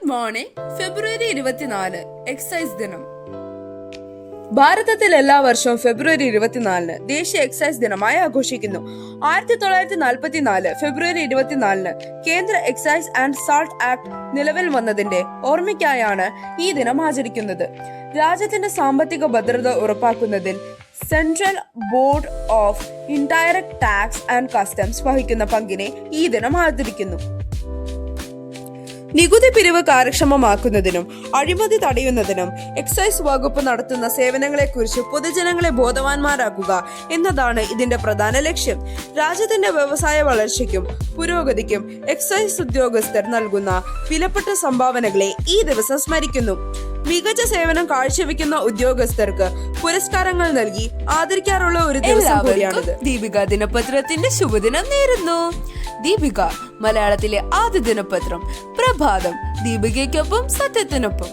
Good morning. ഫെബ്രുവരി 24 excise ദിനം. ഭാരതത്തിൽ എല്ലാ വർഷവും ഫെബ്രുവരി 24 ദേശീയ എക്സൈസ് ദിനമായി ആഘോഷിക്കുന്നു. 1944 ഫെബ്രുവരി 24 കേന്ദ്ര എക്സൈസ് ആൻഡ് സാൾട്ട് ആക്ട് നിലവിൽ വന്നതിന്റെ ഓർമ്മയ്ക്കായാണ് ഈ ദിനം ആചരിക്കുന്നത്. രാജ്യത്തിന്റെ സാമ്പത്തിക ഭദ്രത ഉറപ്പാക്കുന്നതിൽ central board of indirect tax and customs വഹിക്കുന്ന പങ്കിനെ ഈ ദിനം ആദരിക്കുന്നു. നികുതി പിരിവ് കാര്യക്ഷമമാക്കുന്നതിനും അഴിമതി തടയുന്നതിനും എക്സൈസ് വകുപ്പ് നടത്തുന്ന സേവനങ്ങളെക്കുറിച്ച് പൊതുജനങ്ങളെ ബോധവാന്മാരാക്കുക എന്നതാണ് ഇതിന്റെ പ്രധാന ലക്ഷ്യം. രാജ്യത്തിന്റെ വ്യവസായ വളർച്ചയ്ക്കും പുരോഗതിക്കും എക്സൈസ് ഉദ്യോഗസ്ഥർ നൽകുന്ന വിലപ്പെട്ട സംഭാവനകളെ ഈ ദിവസം സ്മരിക്കുന്നു. മികച്ച സേവനം കാഴ്ചവെക്കുന്ന ഉദ്യോഗസ്ഥർക്ക് പുരസ്കാരങ്ങൾ നൽകി ആദരിക്കാറുള്ള ഒരു ദിവസം കൂടിയാണിത്. ദീപിക ദിനപത്രത്തിന്റെ ശുഭദിനം നേരുന്നു. ദീപിക, മലയാളത്തിലെ ആദ്യ ദിനപത്രം. പ്രഭാതം, ദീപികയ്ക്കൊപ്പം സത്യത്തിനൊപ്പം.